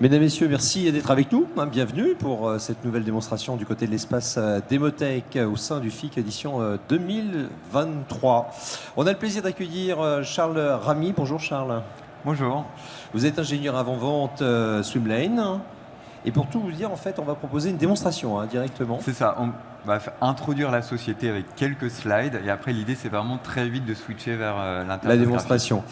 Mesdames, Messieurs, merci d'être avec nous. Bienvenue pour cette nouvelle démonstration du côté de l'espace Démotech au sein du FIC édition 2023. On a le plaisir d'accueillir Charles Ramy. Bonjour Charles. Bonjour. Vous êtes ingénieur avant-vente Swimlane. Et pour tout vous dire, en fait, on va proposer une démonstration directement. C'est ça, on va introduire la société avec quelques slides et après l'idée c'est vraiment très vite de switcher vers l'interface. La démonstration.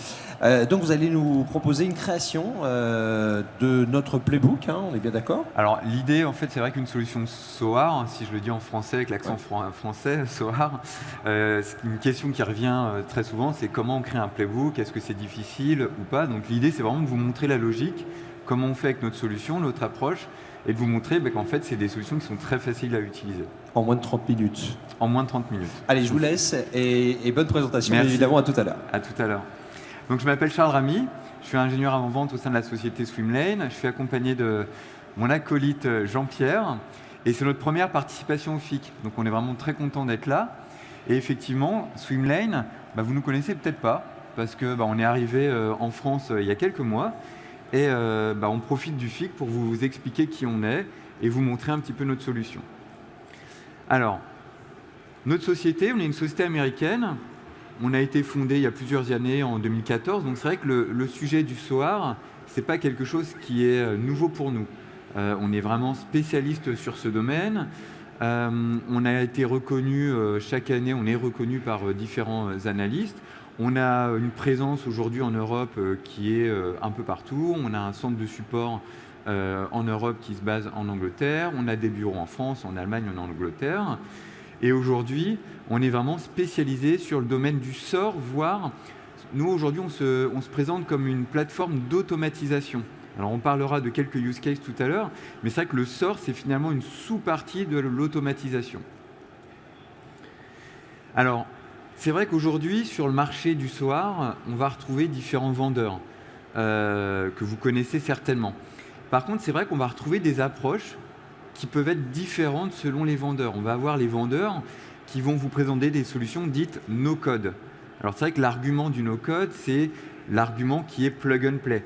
Donc vous allez nous proposer une création de notre playbook, on est bien d'accord? Alors l'idée en fait c'est vrai qu'une solution SOAR, si je le dis en français avec l'accent français, SOAR, c'est une question qui revient très souvent, c'est comment on crée un playbook, est-ce que c'est difficile ou pas? Donc l'idée c'est vraiment de vous montrer la logique, comment on fait avec notre solution, notre approche, et de vous montrer qu'en fait, c'est des solutions qui sont très faciles à utiliser. En moins de 30 minutes. En moins de 30 minutes. Allez, je vous laisse et bonne présentation. Merci. Évidemment, à tout à l'heure. À tout à l'heure. Donc, je m'appelle Charles Ramy, je suis ingénieur avant-vente au sein de la société Swimlane. Je suis accompagné de mon acolyte Jean-Pierre et c'est notre première participation au FIC. Donc, on est vraiment très content d'être là. Et effectivement, Swimlane, vous ne nous connaissez peut-être pas parce qu'on est arrivé en France il y a quelques mois. Et on profite du FIC pour vous expliquer qui on est et vous montrer un petit peu notre solution. Alors, notre société, on est une société américaine. On a été fondé il y a plusieurs années, en 2014. Donc c'est vrai que le sujet du SOAR, ce n'est pas quelque chose qui est nouveau pour nous. On est vraiment spécialiste sur ce domaine. On a été reconnu, chaque année, on est reconnu par différents analystes. On a une présence aujourd'hui en Europe qui est un peu partout. On a un centre de support en Europe qui se base en Angleterre. On a des bureaux en France, en Allemagne, en Angleterre. Et aujourd'hui, on est vraiment spécialisé sur le domaine du SOAR, voire nous aujourd'hui, on se présente comme une plateforme d'automatisation. Alors on parlera de quelques use cases tout à l'heure, mais c'est vrai que le SOAR, c'est finalement une sous-partie de l'automatisation. Alors, c'est vrai qu'aujourd'hui, sur le marché du SOAR, on va retrouver différents vendeurs que vous connaissez certainement. Par contre, c'est vrai qu'on va retrouver des approches qui peuvent être différentes selon les vendeurs. On va avoir les vendeurs qui vont vous présenter des solutions dites no-code. Alors, c'est vrai que l'argument du no-code, c'est l'argument qui est plug and play.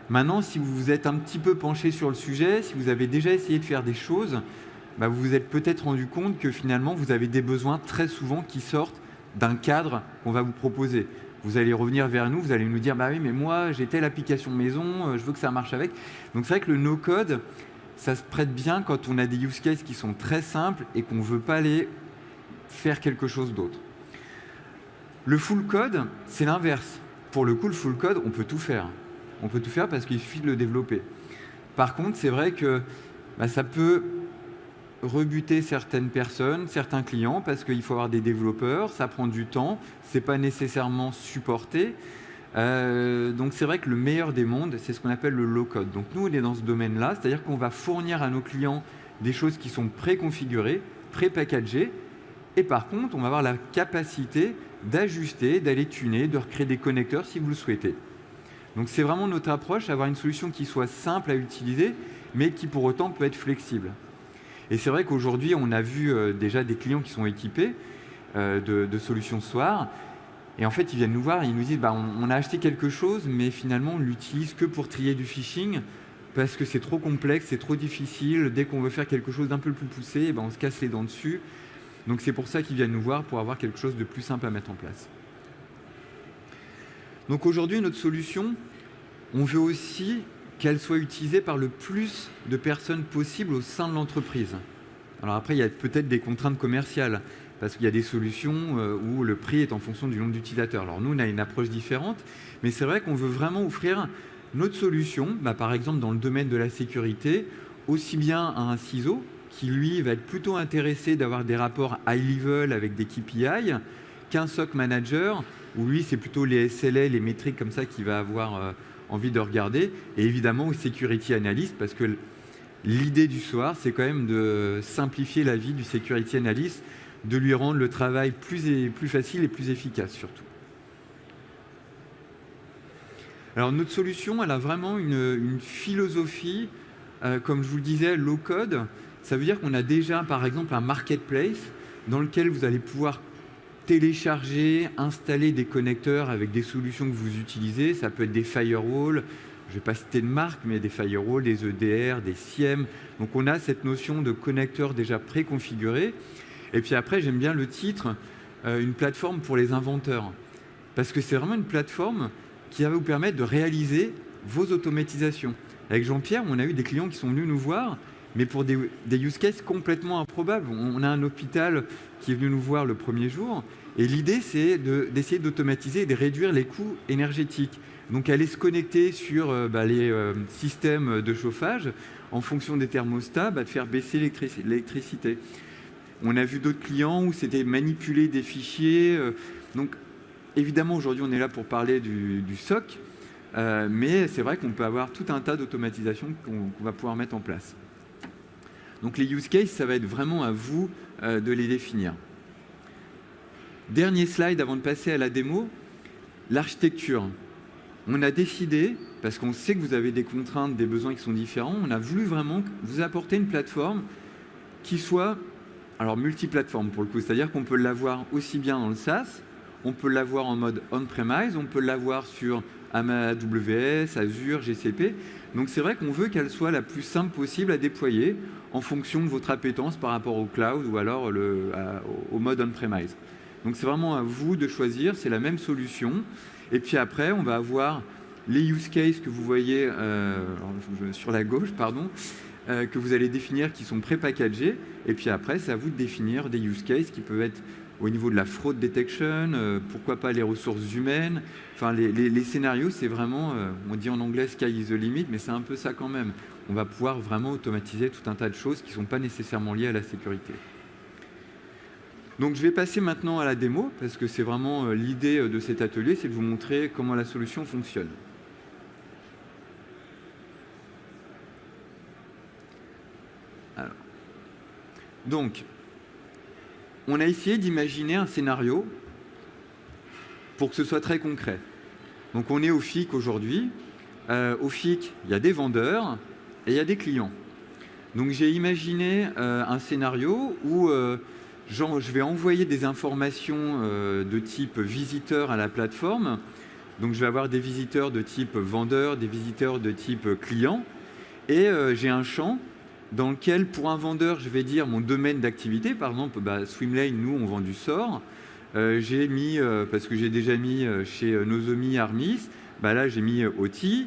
Maintenant, si vous vous êtes un petit peu penché sur le sujet, si vous avez déjà essayé de faire des choses, vous vous êtes peut-être rendu compte que finalement, vous avez des besoins très souvent qui sortent d'un cadre qu'on va vous proposer. Vous allez revenir vers nous, vous allez nous dire « oui, mais moi, j'ai telle application maison, je veux que ça marche avec ». Donc, c'est vrai que le no-code, ça se prête bien quand on a des use cases qui sont très simples et qu'on ne veut pas aller faire quelque chose d'autre. Le full code, c'est l'inverse. Pour le coup, le full code, on peut tout faire. On peut tout faire parce qu'il suffit de le développer. Par contre, c'est vrai que ça peut rebuter certaines personnes, certains clients, parce qu'il faut avoir des développeurs, ça prend du temps, c'est pas nécessairement supporté. Donc c'est vrai que le meilleur des mondes, c'est ce qu'on appelle le low-code. Donc nous, on est dans ce domaine-là, c'est-à-dire qu'on va fournir à nos clients des choses qui sont préconfigurées, pré-packagées, et par contre, on va avoir la capacité d'ajuster, d'aller tuner, de recréer des connecteurs si vous le souhaitez. Donc c'est vraiment notre approche, avoir une solution qui soit simple à utiliser, mais qui pour autant peut être flexible. Et c'est vrai qu'aujourd'hui, on a vu déjà des clients qui sont équipés de solutions SOAR. Et en fait, ils viennent nous voir et ils nous disent on a acheté quelque chose, mais finalement, on ne l'utilise que pour trier du phishing parce que c'est trop complexe, c'est trop difficile. Dès qu'on veut faire quelque chose d'un peu plus poussé, on se casse les dents dessus. Donc c'est pour ça qu'ils viennent nous voir, pour avoir quelque chose de plus simple à mettre en place. Donc aujourd'hui, notre solution, on veut aussi qu'elle soit utilisée par le plus de personnes possible au sein de l'entreprise. Alors après, il y a peut-être des contraintes commerciales, parce qu'il y a des solutions où le prix est en fonction du nombre d'utilisateurs. Alors nous, on a une approche différente, mais c'est vrai qu'on veut vraiment offrir notre solution, par exemple dans le domaine de la sécurité, aussi bien à un CISO, qui lui va être plutôt intéressé d'avoir des rapports high level avec des KPI, qu'un SOC manager, où lui, c'est plutôt les SLA, les métriques comme ça qu'il va avoir envie de regarder, et évidemment au security analyst, parce que l'idée du SOAR, c'est quand même de simplifier la vie du security analyst, de lui rendre le travail plus facile et plus efficace surtout. Alors notre solution, elle a vraiment une philosophie, comme je vous le disais, low code. Ça veut dire qu'on a déjà par exemple un marketplace dans lequel vous allez pouvoir télécharger, installer des connecteurs avec des solutions que vous utilisez. Ça peut être des firewalls, je ne vais pas citer de marque, mais des firewalls, des EDR, des SIEM. Donc on a cette notion de connecteur déjà préconfiguré. Et puis après, j'aime bien le titre, une plateforme pour les inventeurs. Parce que c'est vraiment une plateforme qui va vous permettre de réaliser vos automatisations. Avec Jean-Pierre, on a eu des clients qui sont venus nous voir, mais pour des use cases complètement improbables. On a un hôpital qui est venu nous voir le premier jour, et l'idée, c'est d'essayer d'automatiser et de réduire les coûts énergétiques. Donc, aller se connecter sur les systèmes de chauffage, en fonction des thermostats, de faire baisser l'électricité. On a vu d'autres clients où c'était manipuler des fichiers. Donc, évidemment, aujourd'hui, on est là pour parler du SOC, mais c'est vrai qu'on peut avoir tout un tas d'automatisations qu'on va pouvoir mettre en place. Donc, les use cases, ça va être vraiment à vous de les définir. Dernier slide avant de passer à la démo, l'architecture. On a décidé, parce qu'on sait que vous avez des contraintes, des besoins qui sont différents, on a voulu vraiment vous apporter une plateforme qui soit, alors multiplateforme pour le coup, c'est-à-dire qu'on peut l'avoir aussi bien dans le SaaS, on peut l'avoir en mode on-premise, on peut l'avoir sur AWS, Azure, GCP. Donc c'est vrai qu'on veut qu'elle soit la plus simple possible à déployer en fonction de votre appétence par rapport au cloud ou alors au mode on-premise. Donc c'est vraiment à vous de choisir, c'est la même solution. Et puis après, on va avoir les use cases que vous voyez sur la gauche, que vous allez définir qui sont pré-packagés. Et puis après, c'est à vous de définir des use cases qui peuvent être au niveau de la fraud detection, pourquoi pas les ressources humaines. Enfin, les scénarios, c'est vraiment, on dit en anglais sky is the limit, mais c'est un peu ça quand même. On va pouvoir vraiment automatiser tout un tas de choses qui ne sont pas nécessairement liées à la sécurité. Donc je vais passer maintenant à la démo, parce que c'est vraiment l'idée de cet atelier, c'est de vous montrer comment la solution fonctionne. Alors. Donc, on a essayé d'imaginer un scénario pour que ce soit très concret. Donc on est au FIC aujourd'hui. Au FIC, il y a des vendeurs et il y a des clients. Donc j'ai imaginé un scénario où je vais envoyer des informations de type visiteur à la plateforme. Donc je vais avoir des visiteurs de type vendeur, des visiteurs de type client. Et j'ai un champ dans lequel, pour un vendeur, je vais dire mon domaine d'activité. Par exemple, Swimlane, nous, on vend du SOR. J'ai mis, parce que j'ai déjà mis chez Nozomi, Armis, là, j'ai mis OT.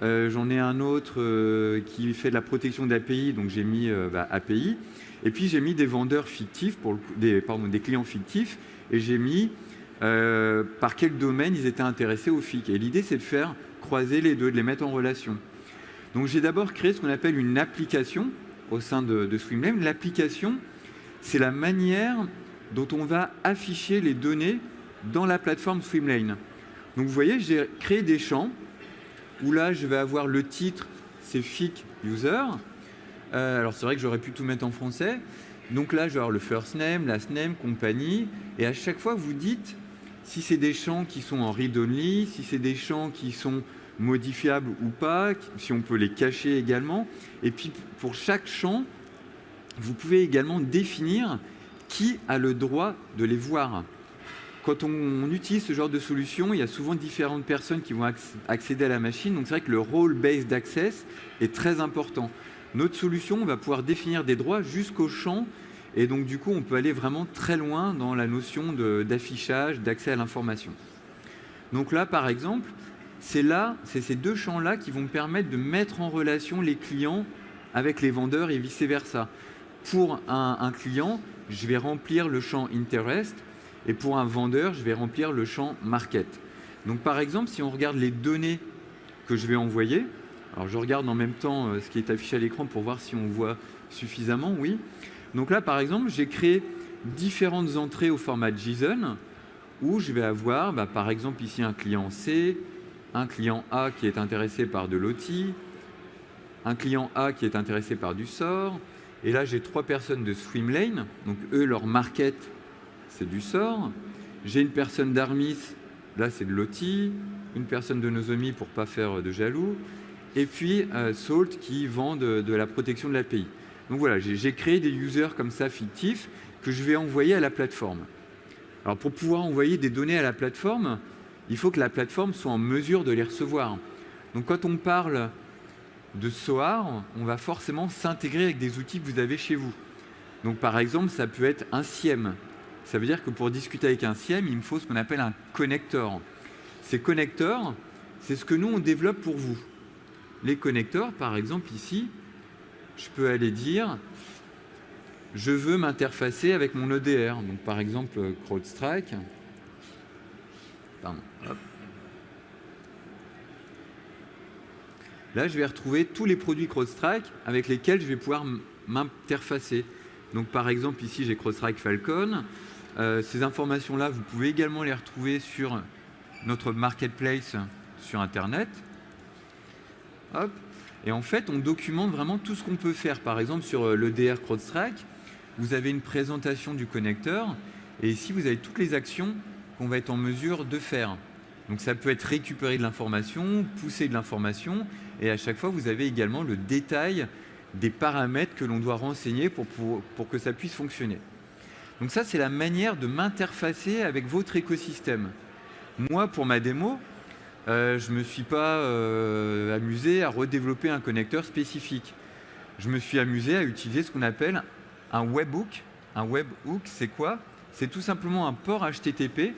J'en ai un autre qui fait de la protection d'API, donc j'ai mis API. Et puis, j'ai mis des vendeurs fictifs, des clients fictifs, et j'ai mis par quel domaine ils étaient intéressés au FIC. Et l'idée, c'est de faire croiser les deux, de les mettre en relation. Donc, j'ai d'abord créé ce qu'on appelle une application au sein de Swimlane. L'application, c'est la manière dont on va afficher les données dans la plateforme Swimlane. Donc, vous voyez, j'ai créé des champs où là, je vais avoir le titre, c'est FIC User. Alors, c'est vrai que j'aurais pu tout mettre en français. Donc là, je vais avoir le first name, last name, compagnie. Et à chaque fois, vous dites si c'est des champs qui sont en read-only, si c'est des champs qui sont modifiables ou pas, si on peut les cacher également. Et puis, pour chaque champ, vous pouvez également définir qui a le droit de les voir. Quand on utilise ce genre de solution, il y a souvent différentes personnes qui vont accéder à la machine. Donc, c'est vrai que le role-based access est très important. Notre solution, on va pouvoir définir des droits jusqu'au champ. Et donc, du coup, on peut aller vraiment très loin dans la notion d'affichage, d'accès à l'information. Donc là, par exemple, c'est ces deux champs-là qui vont me permettre de mettre en relation les clients avec les vendeurs et vice-versa. Pour un client, je vais remplir le champ Interest et pour un vendeur, je vais remplir le champ Market. Donc par exemple, si on regarde les données que je vais envoyer, alors je regarde en même temps ce qui est affiché à l'écran pour voir si on voit suffisamment, oui. Donc là, par exemple, j'ai créé différentes entrées au format JSON où je vais avoir, par exemple, ici un client C, un client A qui est intéressé par de l'OT, un client A qui est intéressé par du SOR, et là j'ai 3 personnes de Swimlane, donc eux leur market c'est du SOR, j'ai une personne d'Armis, là c'est de l'OT, une personne de Nozomi pour pas faire de jaloux, et puis Salt qui vend de la protection de l'API. Donc voilà, j'ai créé des users comme ça fictifs que je vais envoyer à la plateforme. Alors pour pouvoir envoyer des données à la plateforme, il faut que la plateforme soit en mesure de les recevoir. Donc quand on parle de SOAR, on va forcément s'intégrer avec des outils que vous avez chez vous. Donc par exemple, ça peut être un SIEM. Ça veut dire que pour discuter avec un SIEM, il me faut ce qu'on appelle un connecteur. Ces connecteurs, c'est ce que nous, on développe pour vous. Les connecteurs, par exemple, ici, je peux aller dire « Je veux m'interfacer avec mon EDR ». Donc par exemple, CrowdStrike. Pardon. Hop. Là, je vais retrouver tous les produits CrowdStrike avec lesquels je vais pouvoir m'interfacer. Donc par exemple, ici, j'ai CrowdStrike Falcon. Ces informations-là, vous pouvez également les retrouver sur notre marketplace sur Internet. Hop. Et en fait, on documente vraiment tout ce qu'on peut faire. Par exemple, sur l'EDR CrowdStrike, vous avez une présentation du connecteur. Et ici, vous avez toutes les actions qu'on va être en mesure de faire. Donc ça peut être récupérer de l'information, pousser de l'information. Et à chaque fois, vous avez également le détail des paramètres que l'on doit renseigner pour que ça puisse fonctionner. Donc ça, c'est la manière de m'interfacer avec votre écosystème. Moi, pour ma démo, je ne me suis pas amusé à redévelopper un connecteur spécifique. Je me suis amusé à utiliser ce qu'on appelle un webhook. Un webhook, c'est quoi? C'est tout simplement un port HTTP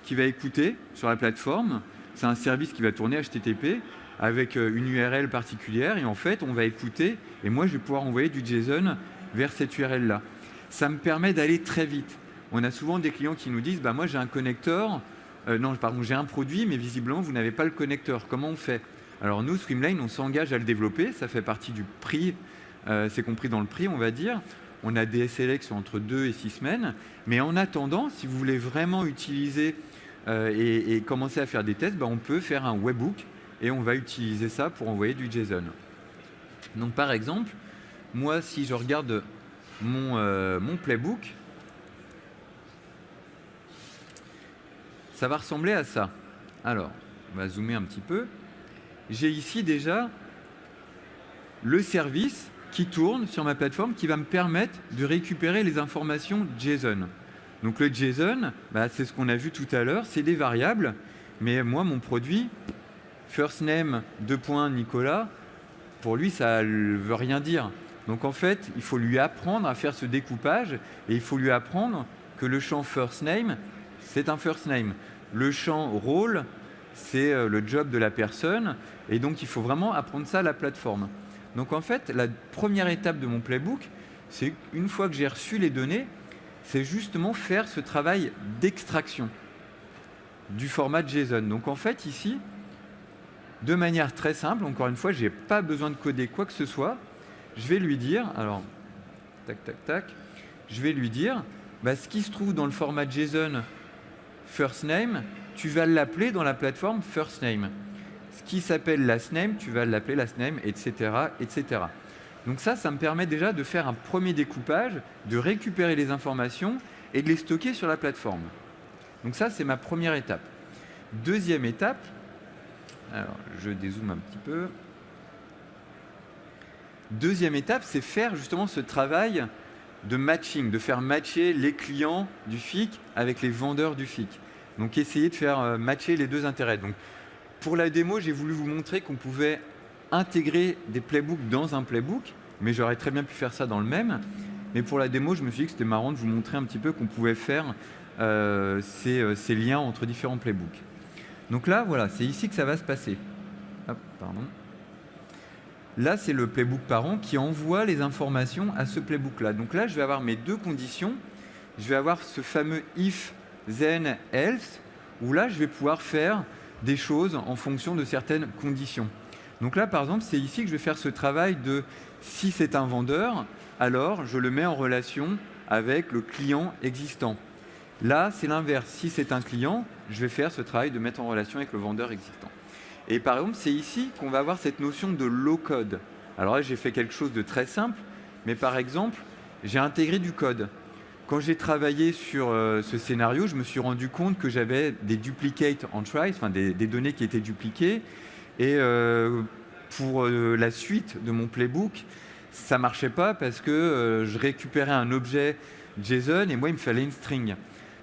qui va écouter sur la plateforme. C'est un service qui va tourner HTTP avec une URL particulière. Et en fait, on va écouter. Et moi, je vais pouvoir envoyer du JSON vers cette URL-là. Ça me permet d'aller très vite. On a souvent des clients qui nous disent bah, « moi, j'ai un connecteur. J'ai un produit, mais visiblement, vous n'avez pas le connecteur. Comment on fait ?» Alors nous, Swimlane, on s'engage à le développer. Ça fait partie du prix. C'est compris dans le prix, on va dire. On a des SLA qui sont entre 2 et 6 semaines. Mais en attendant, si vous voulez vraiment utiliser et commencer à faire des tests, bah, on peut faire un webhook et on va utiliser ça pour envoyer du JSON. Donc par exemple, moi, si je regarde mon playbook, ça va ressembler à ça. Alors, on va zoomer un petit peu. J'ai ici déjà le service qui tourne sur ma plateforme qui va me permettre de récupérer les informations JSON. Donc le JSON, bah, c'est ce qu'on a vu tout à l'heure, c'est des variables. Mais moi, mon produit, first name, Nicolas, pour lui, ça ne veut rien dire. Donc en fait, il faut lui apprendre à faire ce découpage et il faut lui apprendre que le champ first name, c'est un first name. Le champ role, c'est le job de la personne et donc il faut vraiment apprendre ça à la plateforme. Donc en fait, la première étape de mon playbook, c'est une fois que j'ai reçu les données, c'est justement faire ce travail d'extraction du format JSON. Donc en fait, ici, de manière très simple, encore une fois, je n'ai pas besoin de coder quoi que ce soit. Je vais lui dire, alors, tac, tac, tac, je vais lui dire, bah, ce qui se trouve dans le format JSON first name, tu vas l'appeler dans la plateforme first name. Ce qui s'appelle last name, tu vas l'appeler last name, etc., etc. Donc ça me permet déjà de faire un premier découpage, de récupérer les informations et de les stocker sur la plateforme. Donc ça, c'est ma première étape. Deuxième étape, alors je dézoome un petit peu. Deuxième étape, c'est faire justement ce travail de matching, de faire matcher les clients du FIC avec les vendeurs du FIC. Donc essayer de faire matcher les deux intérêts. Donc, pour la démo, j'ai voulu vous montrer qu'on pouvait intégrer des playbooks dans un playbook, mais j'aurais très bien pu faire ça dans le même. Mais pour la démo, je me suis dit que c'était marrant de vous montrer un petit peu qu'on pouvait faire ces liens entre différents playbooks. Donc là, voilà, c'est ici que ça va se passer. Hop, pardon. Là, c'est le playbook parent qui envoie les informations à ce playbook-là. Donc là, je vais avoir mes deux conditions. Je vais avoir ce fameux if, then, else, où là, je vais pouvoir faire des choses en fonction de certaines conditions. Donc là, par exemple, c'est ici que je vais faire ce travail de si c'est un vendeur, alors je le mets en relation avec le client existant. Là, c'est l'inverse. Si c'est un client, je vais faire ce travail de mettre en relation avec le vendeur existant. Et par exemple, c'est ici qu'on va avoir cette notion de low code. Alors là, j'ai fait quelque chose de très simple, mais par exemple, j'ai intégré du code. Quand j'ai travaillé sur ce scénario, je me suis rendu compte que j'avais des duplicate entries, enfin des données qui étaient dupliquées. Et pour la suite de mon playbook, ça ne marchait pas parce que je récupérais un objet JSON et moi, il me fallait une string.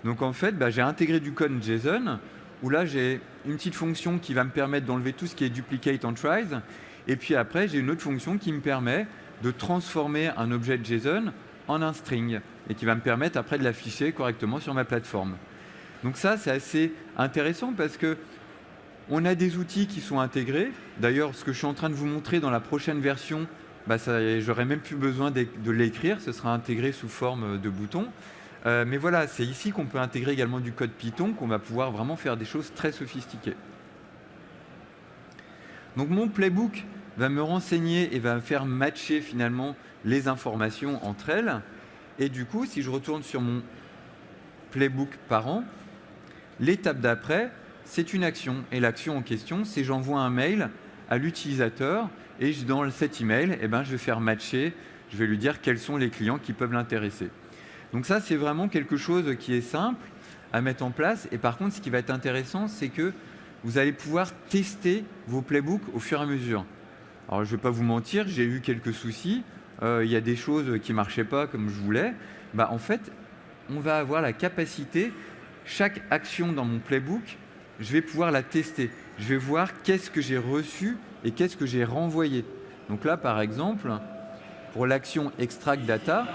Donc en fait, j'ai intégré du code JSON où là, j'ai une petite fonction qui va me permettre d'enlever tout ce qui est duplicate and tries. Et puis après, j'ai une autre fonction qui me permet de transformer un objet de JSON en un string et qui va me permettre après de l'afficher correctement sur ma plateforme. Donc ça, c'est assez intéressant parce que on a des outils qui sont intégrés. D'ailleurs, ce que je suis en train de vous montrer dans la prochaine version, j'aurai même plus besoin de l'écrire, ce sera intégré sous forme de boutons. Mais voilà, c'est ici qu'on peut intégrer également du code Python, qu'on va pouvoir vraiment faire des choses très sophistiquées. Donc mon playbook va me renseigner et va me faire matcher finalement les informations entre elles. Et du coup, si je retourne sur mon playbook parent, l'étape d'après, c'est une action. Et l'action en question, c'est j'envoie un mail à l'utilisateur et dans cet email, je vais faire matcher, je vais lui dire quels sont les clients qui peuvent l'intéresser. Donc ça, c'est vraiment quelque chose qui est simple à mettre en place. Et par contre, ce qui va être intéressant, c'est que vous allez pouvoir tester vos playbooks au fur et à mesure. Alors, je ne vais pas vous mentir, j'ai eu quelques soucis. Il y a des choses qui ne marchaient pas comme je voulais. En fait, on va avoir la capacité, chaque action dans mon playbook, je vais pouvoir la tester. Je vais voir qu'est-ce que j'ai reçu et qu'est-ce que j'ai renvoyé. Donc là, par exemple, pour l'action extract data,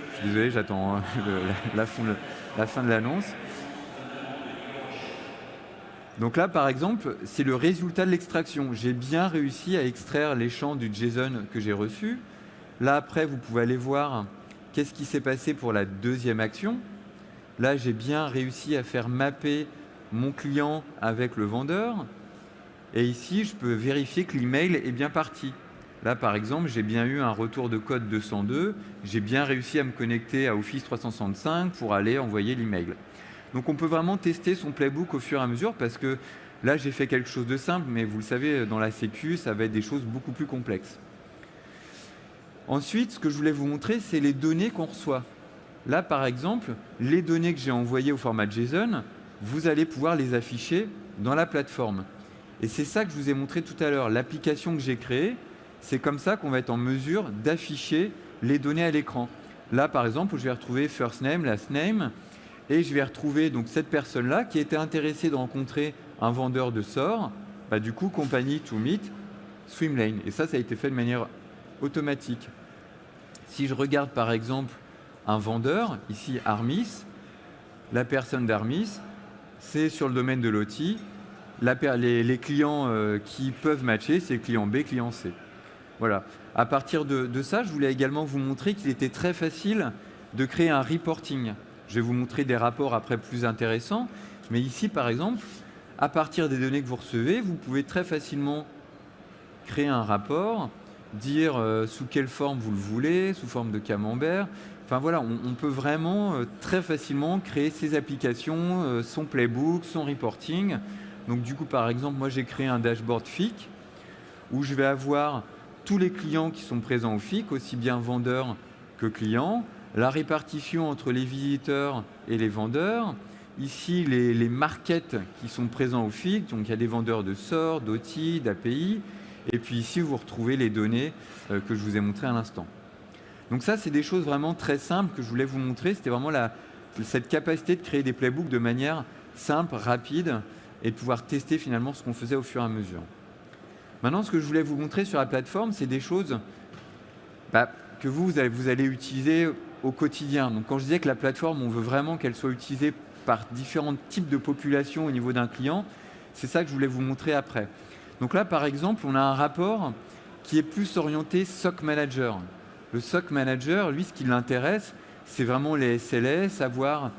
je suis désolé, j'attends la fin de l'annonce. Donc là, par exemple, c'est le résultat de l'extraction. J'ai bien réussi à extraire les champs du JSON que j'ai reçu. Là, après, vous pouvez aller voir qu'est-ce qui s'est passé pour la deuxième action. Là, j'ai bien réussi à faire mapper mon client avec le vendeur. Et ici, je peux vérifier que l'email est bien parti. Là, par exemple, j'ai bien eu un retour de code 202. J'ai bien réussi à me connecter à Office 365 pour aller envoyer l'email. Donc, on peut vraiment tester son playbook au fur et à mesure parce que là, j'ai fait quelque chose de simple, mais vous le savez, dans la sécu, ça va être des choses beaucoup plus complexes. Ensuite, ce que je voulais vous montrer, c'est les données qu'on reçoit. Là, par exemple, les données que j'ai envoyées au format JSON, vous allez pouvoir les afficher dans la plateforme. Et c'est ça que je vous ai montré tout à l'heure. L'application que j'ai créée, c'est comme ça qu'on va être en mesure d'afficher les données à l'écran. Là, par exemple, je vais retrouver first name, last name, et je vais retrouver donc cette personne-là qui était intéressée de rencontrer un vendeur de sorts, du coup, compagnie to meet, Swimlane. Et ça a été fait de manière automatique. Si je regarde par exemple un vendeur, ici Armis, la personne d'Armis, c'est sur le domaine de l'OT, les clients qui peuvent matcher, c'est client B, client C. Voilà. À partir de ça, je voulais également vous montrer qu'il était très facile de créer un reporting. Je vais vous montrer des rapports après plus intéressants, mais ici par exemple, à partir des données que vous recevez, vous pouvez très facilement créer un rapport, dire sous quelle forme vous le voulez, sous forme de camembert. Enfin voilà, on peut vraiment très facilement créer ses applications, son playbook, son reporting. Donc du coup, par exemple, moi j'ai créé un dashboard FIC où je vais avoir tous les clients qui sont présents au FIC, aussi bien vendeurs que clients, la répartition entre les visiteurs et les vendeurs. Ici, les markets qui sont présents au FIC, donc il y a des vendeurs de sorts, d'OT, d'API. Et puis ici, vous retrouvez les données que je vous ai montrées à l'instant. Donc ça, c'est des choses vraiment très simples que je voulais vous montrer. C'était vraiment cette capacité de créer des playbooks de manière simple, rapide, et de pouvoir tester finalement ce qu'on faisait au fur et à mesure. Maintenant, ce que je voulais vous montrer sur la plateforme, c'est des choses que vous allez utiliser au quotidien. Donc quand je disais que la plateforme, on veut vraiment qu'elle soit utilisée par différents types de populations au niveau d'un client, c'est ça que je voulais vous montrer après. Donc là, par exemple, on a un rapport qui est plus orienté SOC Manager. Le SOC Manager, lui, ce qui l'intéresse, c'est vraiment les SLA, savoir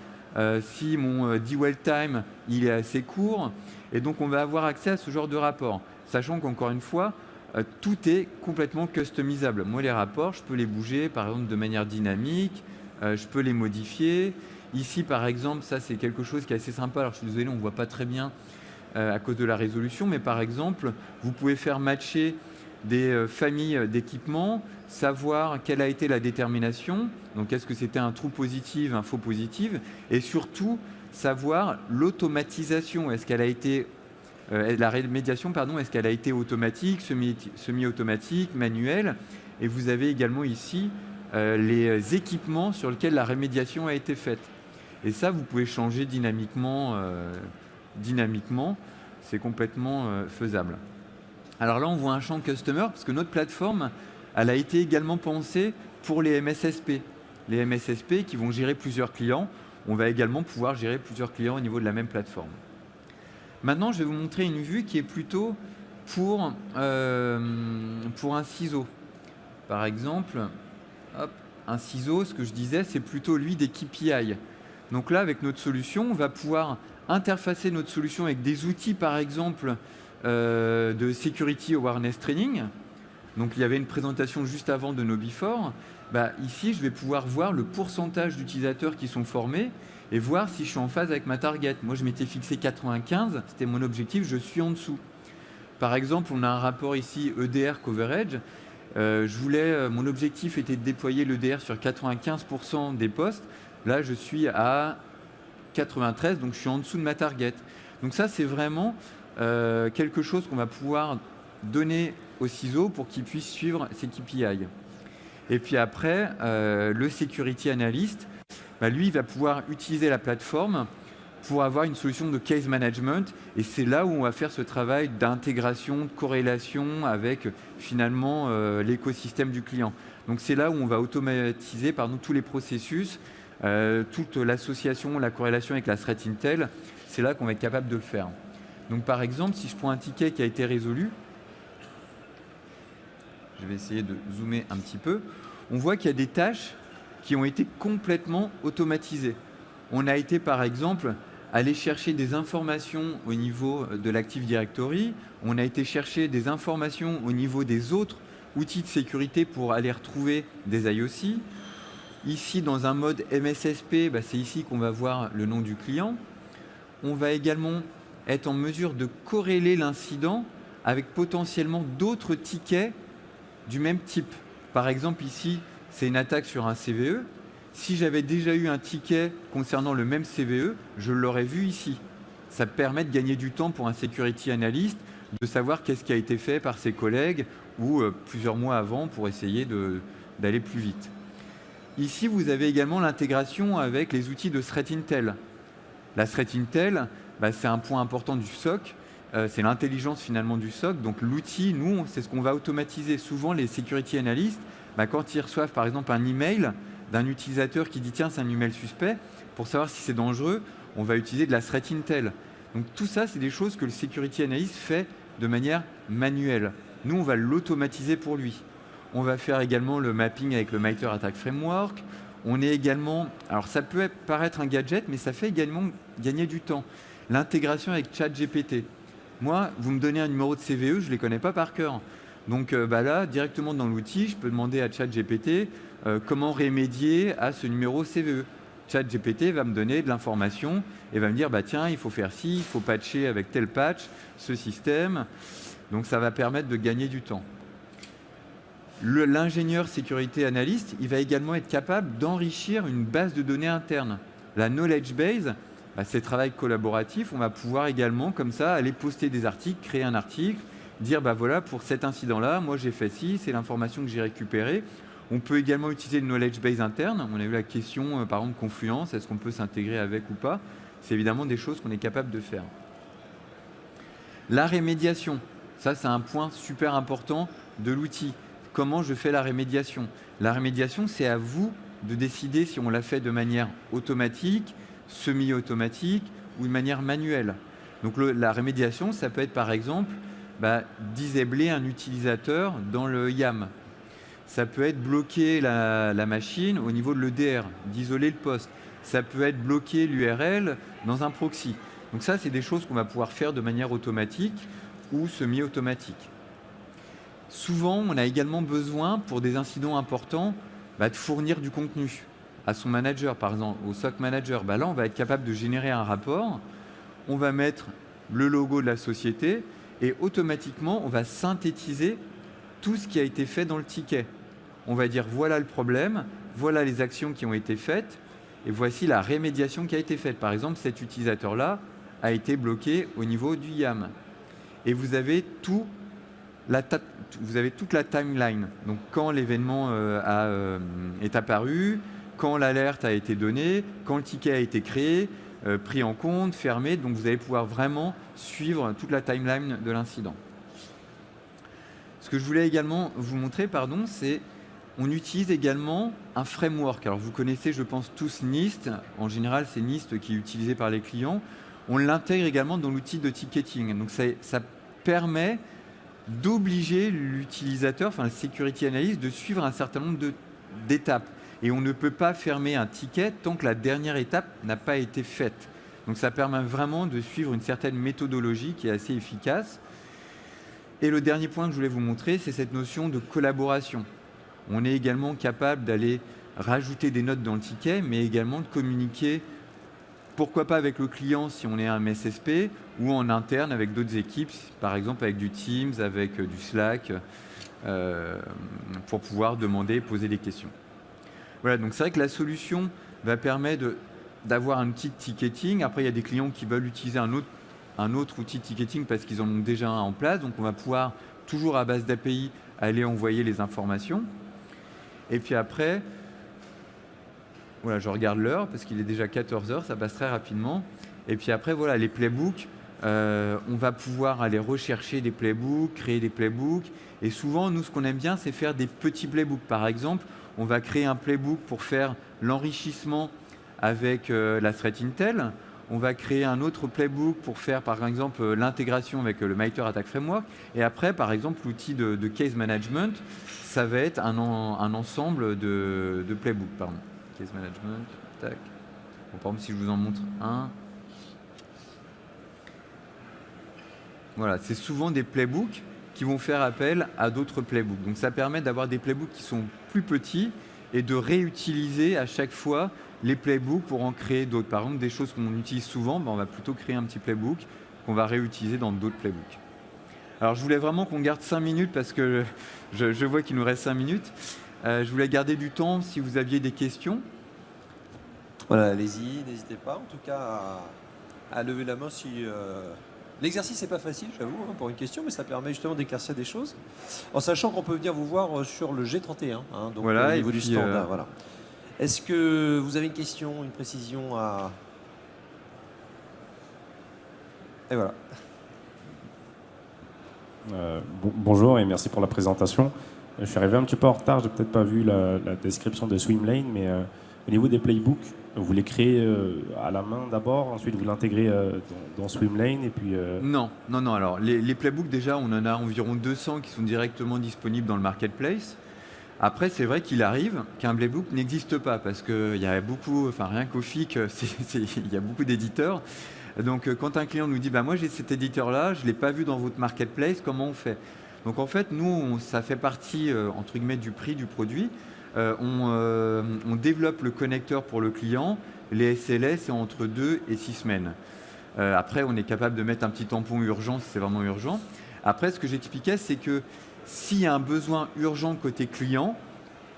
si mon dwell time il est assez court. Et donc, on va avoir accès à ce genre de rapport, sachant qu'encore une fois, tout est complètement customisable. Moi, les rapports, je peux les bouger, par exemple, de manière dynamique, je peux les modifier. Ici, par exemple, ça, c'est quelque chose qui est assez sympa. Alors, je suis désolé, on ne voit pas très bien à cause de la résolution, mais par exemple, vous pouvez faire matcher des familles d'équipements, savoir quelle a été la détermination, donc est-ce que c'était un true positif, un faux positif, et surtout savoir l'automatisation, est-ce qu'elle a été la remédiation, est-ce qu'elle a été automatique, semi-automatique, manuelle. Et vous avez également ici les équipements sur lesquels la rémédiation a été faite. Et ça, vous pouvez changer dynamiquement. C'est complètement faisable. Alors là, on voit un champ Customer, parce que notre plateforme, elle a été également pensée pour les MSSP. Les MSSP qui vont gérer plusieurs clients. On va également pouvoir gérer plusieurs clients au niveau de la même plateforme. Maintenant, je vais vous montrer une vue qui est plutôt pour un ciseau. Par exemple, hop, un ciseau, ce que je disais, c'est plutôt lui des KPI. Donc là, avec notre solution, on va pouvoir interfacer notre solution avec des outils, par exemple, de Security Awareness Training. Donc il y avait une présentation juste avant de KnowBe4. Ici, je vais pouvoir voir le pourcentage d'utilisateurs qui sont formés et voir si je suis en phase avec ma target. Moi, je m'étais fixé 95, c'était mon objectif, je suis en dessous. Par exemple, on a un rapport ici EDR Coverage. Mon objectif était de déployer l'EDR sur 95% des postes. Là, je suis à 93, donc je suis en dessous de ma target. Donc ça, c'est vraiment quelque chose qu'on va pouvoir donner au ciseau pour qu'il puisse suivre ses KPI. Et puis après, le Security Analyst, lui, il va pouvoir utiliser la plateforme pour avoir une solution de case management. Et c'est là où on va faire ce travail d'intégration, de corrélation avec finalement l'écosystème du client. Donc c'est là où on va automatiser tous les processus, toute l'association, la corrélation avec la Threat Intel. C'est là qu'on va être capable de le faire. Donc par exemple, si je prends un ticket qui a été résolu, je vais essayer de zoomer un petit peu, on voit qu'il y a des tâches qui ont été complètement automatisées. On a été par exemple aller chercher des informations au niveau de l'Active Directory, on a été chercher des informations au niveau des autres outils de sécurité pour aller retrouver des IOC. Ici, dans un mode MSSP, c'est ici qu'on va voir le nom du client. On va également être en mesure de corréler l'incident avec potentiellement d'autres tickets du même type. Par exemple, ici, c'est une attaque sur un CVE. Si j'avais déjà eu un ticket concernant le même CVE, je l'aurais vu ici. Ça permet de gagner du temps pour un security analyst, de savoir qu'est-ce qui a été fait par ses collègues ou plusieurs mois avant pour essayer d'aller plus vite. Ici, vous avez également l'intégration avec les outils de Threat Intel. La Threat Intel, c'est un point important du SOC. C'est l'intelligence finalement du SOC. Donc l'outil, nous, c'est ce qu'on va automatiser. Souvent, les security analysts, quand ils reçoivent par exemple un email d'un utilisateur qui dit tiens, c'est un email suspect, pour savoir si c'est dangereux, on va utiliser de la Threat Intel. Donc tout ça, c'est des choses que le security analyst fait de manière manuelle. Nous, on va l'automatiser pour lui. On va faire également le mapping avec le MITRE ATT&CK Framework. On est également, alors ça peut paraître un gadget, mais ça fait également gagner du temps. L'intégration avec ChatGPT. Moi, vous me donnez un numéro de CVE, je ne les connais pas par cœur. Donc là, directement dans l'outil, je peux demander à ChatGPT comment remédier à ce numéro CVE. ChatGPT va me donner de l'information et va me dire tiens, il faut faire ci, il faut patcher avec tel patch ce système. Donc ça va permettre de gagner du temps. L'ingénieur sécurité analyste, il va également être capable d'enrichir une base de données interne. La knowledge base, c'est travail collaboratif. On va pouvoir également, comme ça, aller poster des articles, créer un article, dire voilà, pour cet incident-là, moi j'ai fait ci, c'est l'information que j'ai récupérée. On peut également utiliser une knowledge base interne. On a eu la question, par exemple, Confluence, est-ce qu'on peut s'intégrer avec ou pas? C'est évidemment des choses qu'on est capable de faire. La rémédiation, ça c'est un point super important de l'outil. Comment je fais la rémédiation? La rémédiation, c'est à vous de décider si on la fait de manière automatique, semi-automatique ou de manière manuelle. Donc la rémédiation, ça peut être par exemple disabler un utilisateur dans le YAM. Ça peut être bloquer la machine au niveau de l'EDR, d'isoler le poste. Ça peut être bloquer l'URL dans un proxy. Donc ça, c'est des choses qu'on va pouvoir faire de manière automatique ou semi-automatique. Souvent, on a également besoin, pour des incidents importants, de fournir du contenu à son manager, par exemple, au SOC manager. Là, on va être capable de générer un rapport, on va mettre le logo de la société et automatiquement, on va synthétiser tout ce qui a été fait dans le ticket. On va dire voilà le problème, voilà les actions qui ont été faites et voici la rémédiation qui a été faite. Par exemple, cet utilisateur-là a été bloqué au niveau du YAM. Et vous avez tout vous avez toute la timeline. Donc quand l'événement est apparu, quand l'alerte a été donnée, quand le ticket a été créé, pris en compte, fermé. Donc vous allez pouvoir vraiment suivre toute la timeline de l'incident. Ce que je voulais également vous montrer, c'est on utilise également un framework. Alors vous connaissez, je pense, tous NIST. En général, c'est NIST qui est utilisé par les clients. On l'intègre également dans l'outil de ticketing. Donc ça permet d'obliger l'utilisateur, enfin le security analyst, de suivre un certain nombre d'étapes. Et on ne peut pas fermer un ticket tant que la dernière étape n'a pas été faite. Donc ça permet vraiment de suivre une certaine méthodologie qui est assez efficace. Et le dernier point que je voulais vous montrer, c'est cette notion de collaboration. On est également capable d'aller rajouter des notes dans le ticket, mais également de communiquer, pourquoi pas avec le client si on est un MSSP, ou en interne avec d'autres équipes, par exemple avec du Teams, avec du Slack, pour pouvoir demander, poser des questions. Voilà, donc c'est vrai que la solution va permettre d'avoir un outil de ticketing. Après, il y a des clients qui veulent utiliser un autre outil de ticketing parce qu'ils en ont déjà un en place. Donc, on va pouvoir, toujours à base d'API, aller envoyer les informations. Et puis après, voilà, je regarde l'heure parce qu'il est déjà 14 heures, ça passe très rapidement. Et puis après, voilà, les playbooks, on va pouvoir aller rechercher des playbooks, créer des playbooks. Et souvent, nous, ce qu'on aime bien, c'est faire des petits playbooks. Par exemple, on va créer un playbook pour faire l'enrichissement avec la threat intel. On va créer un autre playbook pour faire, par exemple, l'intégration avec le MITRE ATT&CK Framework. Et après, par exemple, l'outil de case management, ça va être un ensemble de playbooks. Pardon. Case management, tac. Bon, par exemple, si je vous en montre un. Voilà, c'est souvent des playbooks qui vont faire appel à d'autres playbooks. Donc ça permet d'avoir des playbooks qui sont plus petits et de réutiliser à chaque fois les playbooks pour en créer d'autres. Par exemple, des choses qu'on utilise souvent, on va plutôt créer un petit playbook qu'on va réutiliser dans d'autres playbooks. Alors je voulais vraiment qu'on garde 5 minutes parce que je vois qu'il nous reste 5 minutes. Je voulais garder du temps si vous aviez des questions. Voilà, allez-y, n'hésitez pas en tout cas à lever la main si... L'exercice n'est pas facile, j'avoue, pour une question, mais ça permet justement d'éclaircir des choses. En sachant qu'on peut venir vous voir sur le G31, donc voilà, au niveau du standard. Voilà. Est-ce que vous avez une question, une précision à... Et voilà. Bonjour et merci pour la présentation. Je suis arrivé un petit peu en retard, j'ai peut-être pas vu la description de Swimlane, mais au niveau des playbooks, vous les créez à la main d'abord, ensuite vous l'intégrez dans Swimlane et puis... Non. Alors, les playbooks, déjà, on en a environ 200 qui sont directement disponibles dans le marketplace. Après, c'est vrai qu'il arrive qu'un playbook n'existe pas parce qu'il y a beaucoup, enfin rien qu'au FIC, il y a beaucoup d'éditeurs. Donc, quand un client nous dit moi j'ai cet éditeur-là, je ne l'ai pas vu dans votre marketplace, comment on fait? Donc, en fait, nous, ça fait partie, entre guillemets, du prix du produit. On développe le connecteur pour le client. Les SLA, c'est entre 2 et 6 semaines. Après, on est capable de mettre un petit tampon urgent si c'est vraiment urgent. Après, ce que j'expliquais, c'est que s'il y a un besoin urgent côté client,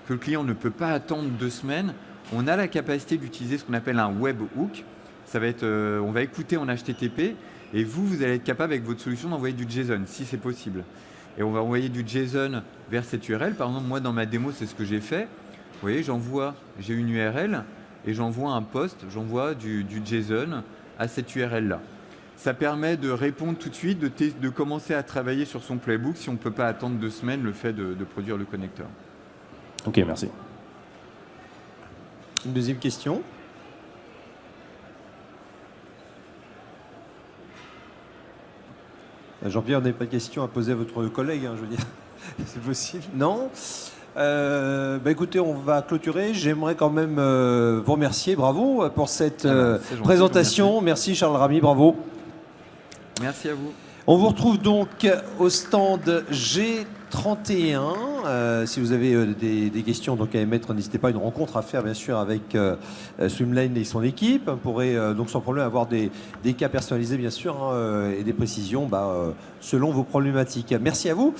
que le client ne peut pas attendre 2 semaines, on a la capacité d'utiliser ce qu'on appelle un webhook. Ça va être, on va écouter en HTTP et vous allez être capable avec votre solution d'envoyer du JSON si c'est possible. Et on va envoyer du JSON vers cette URL. Par exemple, moi, dans ma démo, c'est ce que j'ai fait. Vous voyez, j'ai une URL et j'envoie un post, j'envoie du JSON à cette URL-là. Ça permet de répondre tout de suite, de commencer à travailler sur son playbook si on ne peut pas attendre 2 semaines le fait de produire le connecteur. Ok, merci. Une deuxième question. Jean-Pierre, vous n'avez pas de question à poser à votre collègue, je veux dire. C'est possible? Non? Écoutez, on va clôturer. J'aimerais quand même vous remercier. Bravo pour cette présentation. Merci Charles Ramy, bravo. Merci à vous. On vous retrouve donc au stand G31. Si vous avez des questions donc à émettre, n'hésitez pas. Une rencontre à faire bien sûr avec Swimlane et son équipe. On pourrait donc sans problème avoir des cas personnalisés bien sûr et des précisions selon vos problématiques. Merci à vous.